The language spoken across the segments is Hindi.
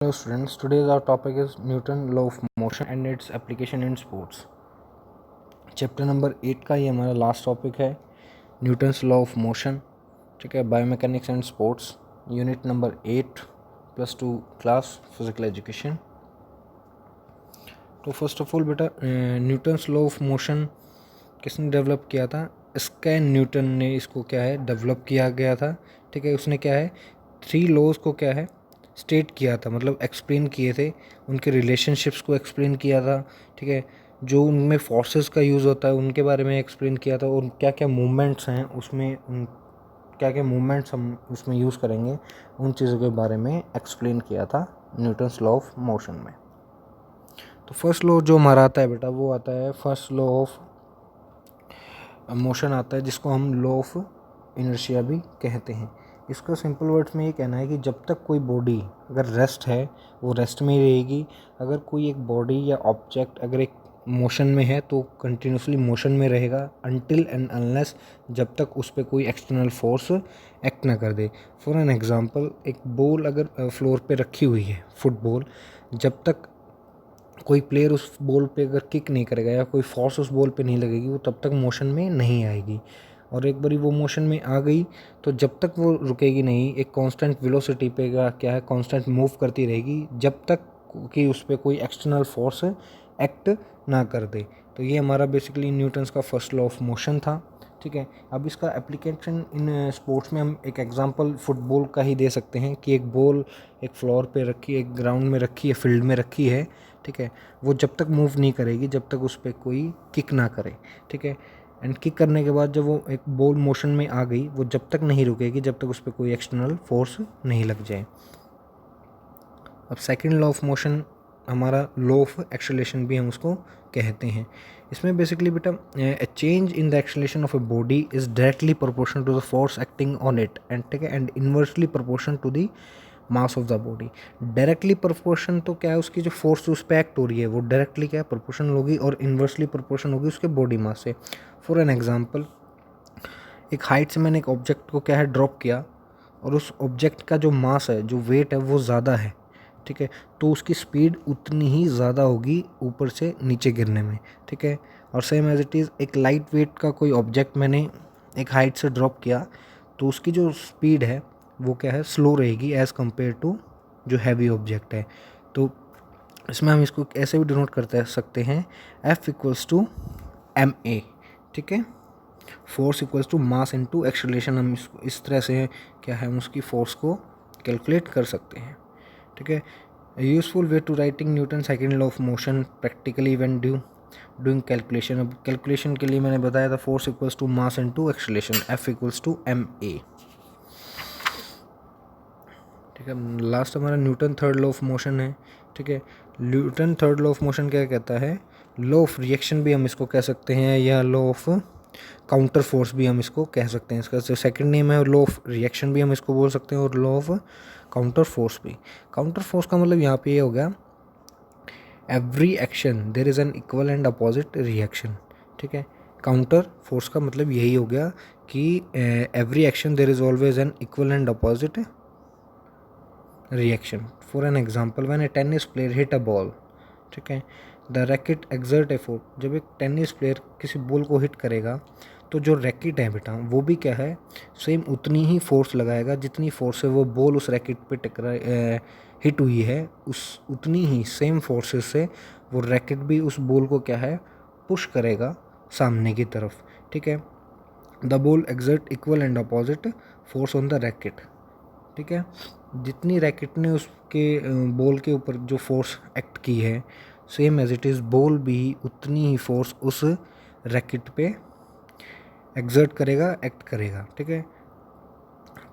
Hello students, today's our topic is Newton law of motion and its application in sports. Chapter number 8 का ये हमारा लास्ट टॉपिक है न्यूटन्स लॉ ऑफ मोशन. ठीक है, biomechanics and sports, unit number 8 +2 class physical education. तो फर्स्ट ऑफ ऑल बेटा, न्यूटन्स लॉ ऑफ मोशन किसने डेवलप किया था? स्कैन न्यूटन ने इसको क्या है डेवलप किया गया था. ठीक है, उसने क्या है 3 लॉज को क्या है स्टेट किया था, मतलब एक्सप्लेन किए थे, उनके रिलेशनशिप्स को एक्सप्लेन किया था. ठीक है, जो उनमें फोर्सेस का यूज़ होता है उनके बारे में एक्सप्लेन किया था, और क्या क्या मूवमेंट्स हैं उसमें, क्या क्या मूवमेंट्स हम उसमें यूज़ करेंगे, उन चीज़ों के बारे में एक्सप्लेन किया था न्यूटन्स लॉ ऑफ मोशन में. तो फर्स्ट लॉ जो हमारा आता है बेटा, वो आता है फर्स्ट लॉ ऑफ मोशन आता है, जिसको हम लॉ ऑफ इनर्शिया भी कहते हैं. इसका सिंपल वर्ड्स में ये कहना है कि जब तक कोई बॉडी अगर रेस्ट है वो रेस्ट में ही रहेगी. अगर कोई एक बॉडी या ऑब्जेक्ट अगर एक मोशन में है तो कंटिन्यूसली मोशन में रहेगा अनटिल एंड अनलेस, जब तक उस पर कोई एक्सटर्नल फोर्स एक्ट ना कर दे. फॉर एन एग्जांपल, एक बॉल अगर फ्लोर पे रखी हुई है, फुटबॉल, जब तक कोई प्लेयर उस बॉल पे अगर किक नहीं करेगा या कोई फोर्स उस बॉल पे नहीं लगेगी, वो तब तक मोशन में नहीं आएगी. और एक बारी वो मोशन में आ गई तो जब तक वो रुकेगी नहीं, एक कांस्टेंट वेलोसिटी पे क्या है कांस्टेंट मूव करती रहेगी जब तक कि उस पर कोई एक्सटर्नल फोर्स एक्ट ना कर दे. तो ये हमारा बेसिकली न्यूटन्स का फर्स्ट लॉ ऑफ मोशन था. ठीक है, अब इसका एप्लीकेशन इन स्पोर्ट्स में हम एक एग्जांपल फुटबॉल का ही दे सकते हैं कि एक बॉल एक फ्लोर पे रखी है, एक ग्राउंड में रखी है, फील्ड में रखी है. ठीक है, वो जब तक मूव नहीं करेगी जब तक उस पर कोई किक ना करे. ठीक है, एंड किक करने के बाद जब वो एक बॉल मोशन में आ गई, वो जब तक नहीं रुकेगी जब तक उस पर कोई एक्सटर्नल फोर्स नहीं लग जाए. अब सेकंड लॉ ऑफ मोशन हमारा लॉ ऑफ एक्सेलरेशन भी हम उसको कहते हैं. इसमें बेसिकली बेटा a change in the acceleration of a body is directly proportional to the force acting on it and ठीक है and inversely proportional to the mass of the body. Directly proportion तो क्या है, उसकी जो फोर्स उस पर एक्ट हो रही है वो डायरेक्टली क्या है प्रोपोर्शनल होगी, और इन्वर्सली प्रोपोर्शन होगी उसके बॉडी मास से. फॉर एन एग्जांपल, एक हाइट से मैंने एक ऑब्जेक्ट को क्या है ड्रॉप किया, और उस ऑब्जेक्ट का जो मास है, जो वेट है, वो ज़्यादा है. ठीक है, तो उसकी स्पीड उतनी ही ज़्यादा होगी ऊपर से नीचे गिरने में. ठीक है, और सेम एज इट इज़ एक लाइट वेट का कोई ऑब्जेक्ट मैंने एक हाइट से ड्रॉप किया, तो उसकी जो स्पीड है वो क्या है स्लो रहेगी एज़ कम्पेयर टू जो हैवी ऑब्जेक्ट है. तो इसमें हम इसको ऐसे भी डिनोट कर सकते हैं F = ma. ठीक है, फोर्स = मास इनटू एक्सेलरेशन. हम इस तरह से क्या है हम उसकी फोर्स को कैलकुलेट कर सकते हैं. ठीक है, useful way to writing Newton second law of motion practically when doing calculation. अब कैलकुलेशन के लिए मैंने बताया था force = mass into acceleration, F = ma. ठीक है, लास्ट हमारा Newton third law of motion है. ठीक है, Newton third law of motion क्या कहता है, लॉ ऑफ रिएक्शन भी हम इसको कह सकते हैं, या लॉ ऑफ काउंटर फोर्स भी हम इसको कह सकते हैं. इसका जो सेकंड नेम है लॉ ऑफ रिएक्शन भी हम इसको बोल सकते हैं, और लॉ ऑफ काउंटर फोर्स भी. काउंटर फोर्स का मतलब यहाँ पे ये हो गया every action there is an equal and opposite reaction. ठीक है, काउंटर फोर्स का मतलब यही हो गया कि every action there is always an equal and opposite reaction. For an example, when a tennis player hit a ball, ठीक है, the racket exert a force. जब एक टेनिस प्लेयर किसी बॉल को हिट करेगा तो जो रैकेट है बेटा वो भी क्या है सेम उतनी ही फोर्स लगाएगा जितनी फोर्स से वो बॉल उस रैकेट पे हिट हुई है, उस उतनी ही सेम फोर्सेस से वो रैकेट भी उस बॉल को क्या है पुश करेगा सामने की तरफ. ठीक है, the ball exert equal and opposite force on the racket. ठीक है, जितनी रैकेट ने उसके बॉल के ऊपर जो फोर्स एक्ट की है, same as it is ball भी उतनी ही फोर्स उस रैकेट पे एक्सर्ट करेगा, एक्ट करेगा. ठीक है,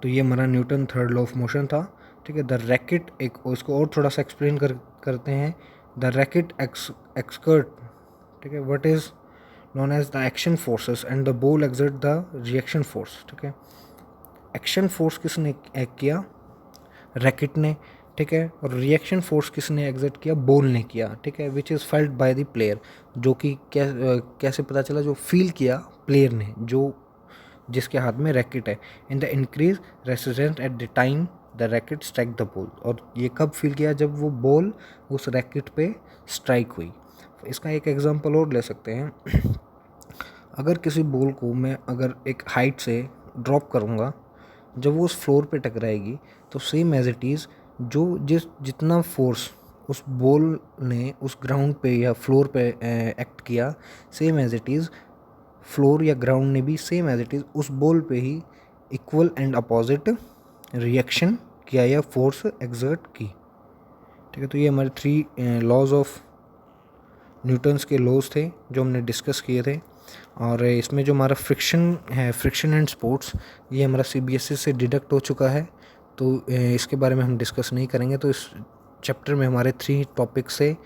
तो ये हमारा Newton third law of motion था. ठीक है, द रैकेट एक इसको और थोड़ा सा एक्सप्लेन करते हैं. द रैकेट एक्सकर्ट, ठीक है, what is known as the action forces and the ball exert the reaction force. ठीक है, एक्शन फोर्स किसने एक्ट किया, रैकेट ने. ठीक है, और रिएक्शन फोर्स किसने एग्जर्ट किया, बॉल ने किया. ठीक है, which is felt by the player, जो कि कैसे पता चला, जो फील किया प्लेयर ने, जो जिसके हाथ में रैकेट है. In the increase resistance at the time the racket strike the ball, और ये कब फील किया, जब वो बॉल उस रैकेट पे स्ट्राइक हुई। इसका एक एग्जांपल और ले सकते हैं। अगर किसी बॉल को मैं अगर एक हाइट से ड्रॉप करूँगा, जब वो उस फ्लोर पे टकराएगी तो सेम एज इट इज़ जो जितना फोर्स उस बॉल ने उस ग्राउंड पे या फ्लोर पे एक्ट किया, same as it is floor या ग्राउंड ने भी सेम एज इट इज़ उस बॉल पे ही इक्वल एंड अपोजिट रिएक्शन किया या फोर्स एक्सर्ट की। ठीक है, तो ये हमारे 3 लॉज ऑफ न्यूटन्स के लॉज थे जो हमने डिस्कस किए थे। और इसमें जो हमारा फ्रिक्शन है, फ्रिक्शन एंड स्पोर्ट्स, ये हमारा CBSE से डिडक्ट हो चुका है, तो इसके बारे में हम डिस्कस नहीं करेंगे। तो इस चैप्टर में हमारे 3 टॉपिक्स है: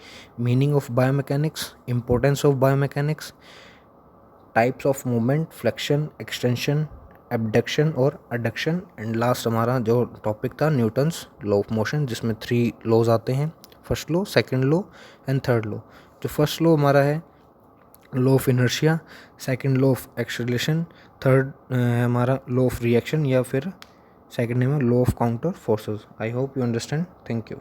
meaning of biomechanics, importance of biomechanics, types of movement, flexion, extension, abduction और अडक्शन, एंड लास्ट हमारा जो टॉपिक था न्यूटन्स लॉ ऑफ मोशन, जिसमें 3 लॉज आते हैं: first law, second law and third law. जो फर्स्ट लॉ हमारा है law of inertia, second law of acceleration, third हमारा लॉ ऑफ रिएक्शन, या फिर सेकंड है law of counter forces. I hope you understand. Thank you.